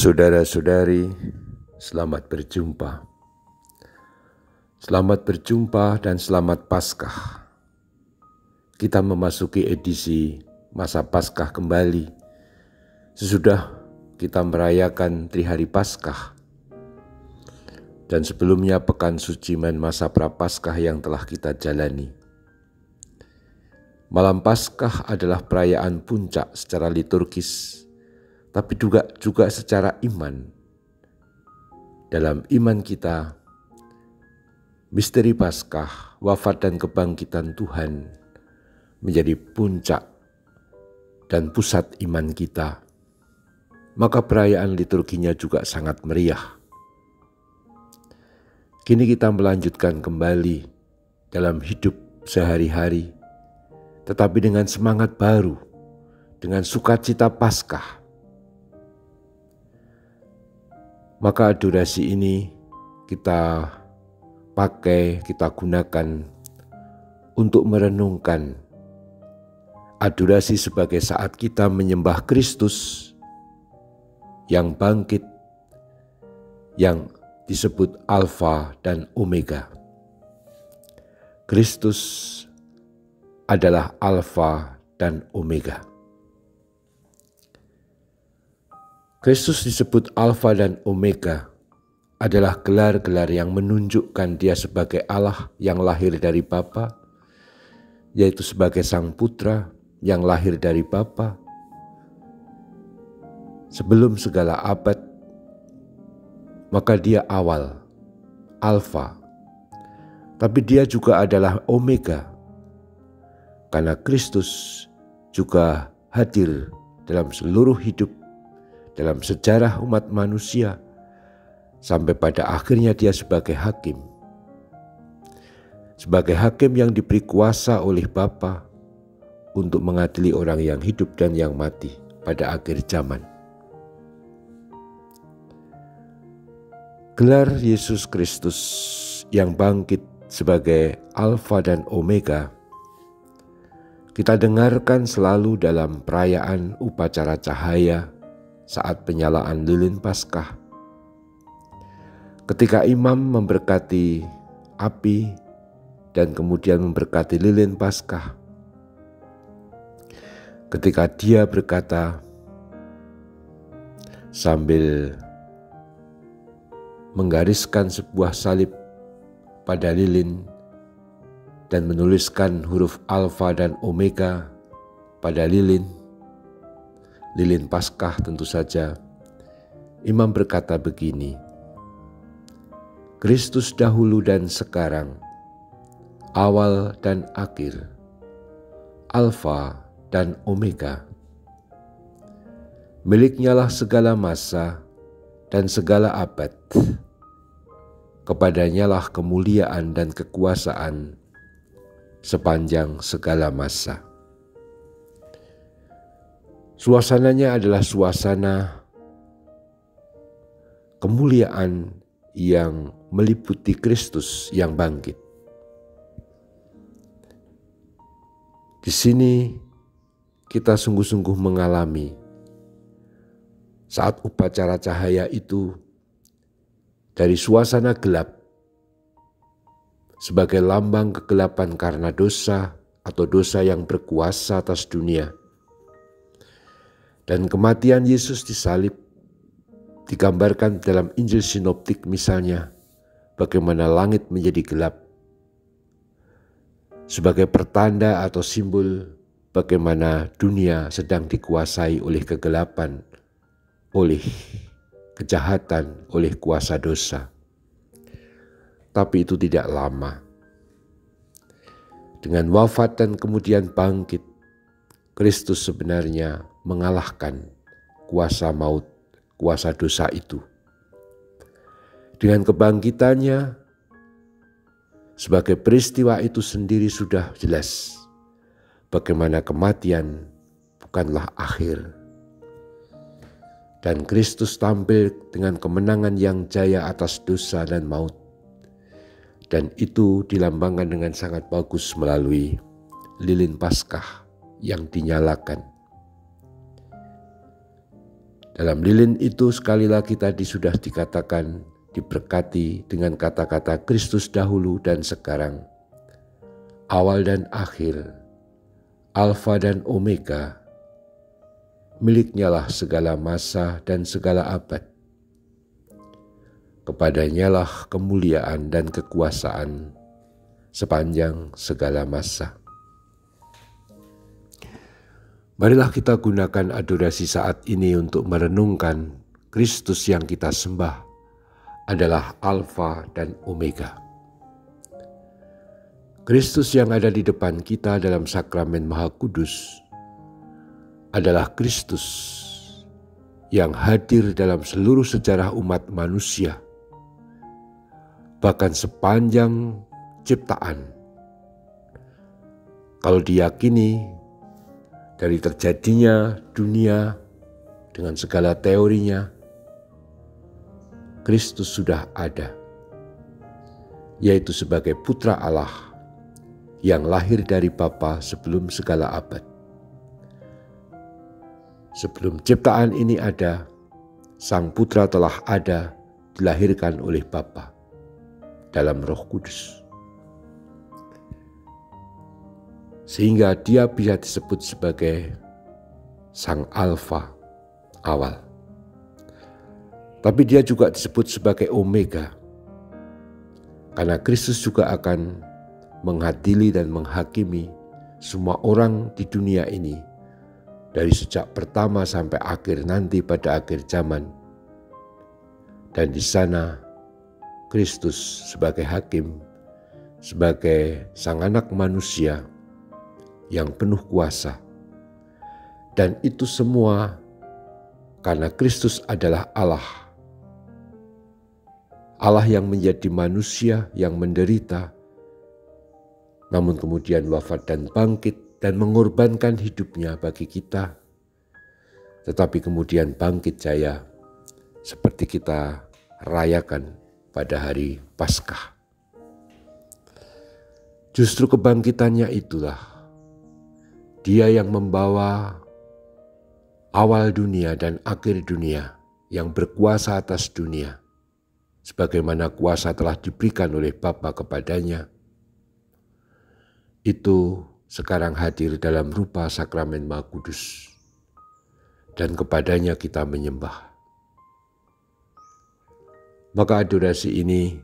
Saudara-saudari, selamat berjumpa. Selamat berjumpa dan selamat Paskah. Kita memasuki edisi masa Paskah kembali. Sesudah kita merayakan Trihari Paskah dan sebelumnya Pekan Suci dan masa Prapaskah yang telah kita jalani. Malam Paskah adalah perayaan puncak secara liturgis, tapi juga secara iman. Dalam iman kita, misteri Paskah, wafat dan kebangkitan Tuhan menjadi puncak dan pusat iman kita. Maka perayaan liturginya juga sangat meriah. Kini kita melanjutkan kembali dalam hidup sehari-hari, tetapi dengan semangat baru, dengan sukacita Paskah. Maka adorasi ini kita pakai, kita gunakan untuk merenungkan adorasi sebagai saat kita menyembah Kristus yang bangkit, yang disebut Alfa dan Omega. Kristus adalah Alfa dan Omega. Kristus disebut Alfa dan Omega adalah gelar-gelar yang menunjukkan Dia sebagai Allah yang lahir dari Bapa, yaitu sebagai Sang Putra yang lahir dari Bapa. Sebelum segala abad, maka Dia awal, Alfa, tapi Dia juga adalah Omega, karena Kristus juga hadir dalam seluruh hidup, dalam sejarah umat manusia, sampai pada akhirnya Dia sebagai hakim. Sebagai hakim yang diberi kuasa oleh Bapa untuk mengadili orang yang hidup dan yang mati pada akhir zaman. Gelar Yesus Kristus yang bangkit sebagai Alfa dan Omega kita dengarkan selalu dalam perayaan upacara cahaya saat penyalaan lilin Paskah. Ketika imam memberkati api dan kemudian memberkati lilin Paskah, ketika dia berkata sambil menggariskan sebuah salib pada lilin dan menuliskan huruf Alfa dan Omega pada lilin Paskah tentu saja, imam berkata begini: Kristus dahulu dan sekarang, awal dan akhir, Alfa dan Omega. Miliknyalah segala masa dan segala abad. Kepadanyalah kemuliaan dan kekuasaan sepanjang segala masa. Suasananya adalah suasana kemuliaan yang meliputi Kristus yang bangkit. Di sini kita sungguh-sungguh mengalami saat upacara cahaya itu, dari suasana gelap sebagai lambang kegelapan karena dosa atau dosa yang berkuasa atas dunia, dan kematian Yesus disalib digambarkan dalam Injil Sinoptik misalnya, bagaimana langit menjadi gelap sebagai pertanda atau simbol bagaimana dunia sedang dikuasai oleh kegelapan, oleh kejahatan, oleh kuasa dosa. Tapi itu tidak lama. Dengan wafat dan kemudian bangkit, Kristus sebenarnya mengalahkan kuasa maut, kuasa dosa itu. Dengan kebangkitannya, sebagai peristiwa itu sendiri sudah jelas bagaimana kematian bukanlah akhir. Dan Kristus tampil dengan kemenangan yang jaya atas dosa dan maut. Dan itu dilambangkan dengan sangat bagus melalui lilin Paskah yang dinyalakan. Dalam lilin itu sekali lagi tadi sudah dikatakan, diberkati dengan kata-kata Kristus dahulu dan sekarang, awal dan akhir, Alfa dan Omega, miliknya lah segala masa dan segala abad. Kepadanya lah kemuliaan dan kekuasaan sepanjang segala masa. Marilah kita gunakan adorasi saat ini untuk merenungkan Kristus yang kita sembah adalah Alfa dan Omega. Kristus yang ada di depan kita dalam sakramen Maha Kudus adalah Kristus yang hadir dalam seluruh sejarah umat manusia, bahkan sepanjang ciptaan. Kalau diyakini dari terjadinya dunia dengan segala teorinya, Kristus sudah ada, yaitu sebagai Putra Allah yang lahir dari Bapa sebelum segala abad. Sebelum ciptaan ini ada, Sang Putra telah ada, dilahirkan oleh Bapa dalam Roh Kudus. Sehingga dia bisa disebut sebagai Sang Alfa, awal. Tapi dia juga disebut sebagai Omega, karena Kristus juga akan mengadili dan menghakimi semua orang di dunia ini, dari sejak pertama sampai akhir nanti pada akhir zaman. Dan di sana Kristus sebagai hakim, sebagai Sang Anak manusia yang penuh kuasa. Dan itu semua karena Kristus adalah Allah. Allah yang menjadi manusia yang menderita, namun kemudian wafat dan bangkit dan mengorbankan hidupnya bagi kita. Tetapi kemudian bangkit jaya seperti kita rayakan pada hari Paskah. Justru kebangkitannya itulah Dia yang membawa awal dunia dan akhir dunia, yang berkuasa atas dunia, sebagaimana kuasa telah diberikan oleh Bapa kepadanya. Itu sekarang hadir dalam rupa sakramen Maha Kudus, dan kepadanya kita menyembah. Maka adorasi ini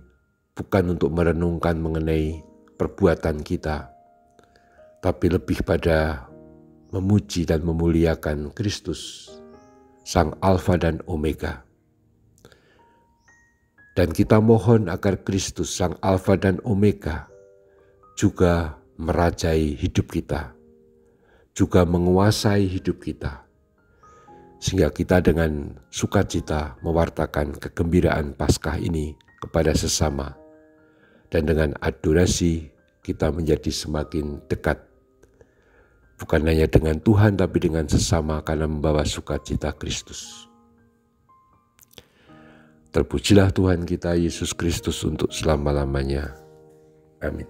bukan untuk merenungkan mengenai perbuatan kita, tapi lebih pada memuji dan memuliakan Kristus, Sang Alfa dan Omega. Dan kita mohon agar Kristus, Sang Alfa dan Omega, juga merajai hidup kita, juga menguasai hidup kita, sehingga kita dengan sukacita mewartakan kegembiraan Paskah ini kepada sesama, dan dengan adorasi kita menjadi semakin dekat, bukan hanya dengan Tuhan tapi dengan sesama, karena membawa sukacita Kristus. Terpujilah Tuhan kita Yesus Kristus untuk selama-lamanya. Amin.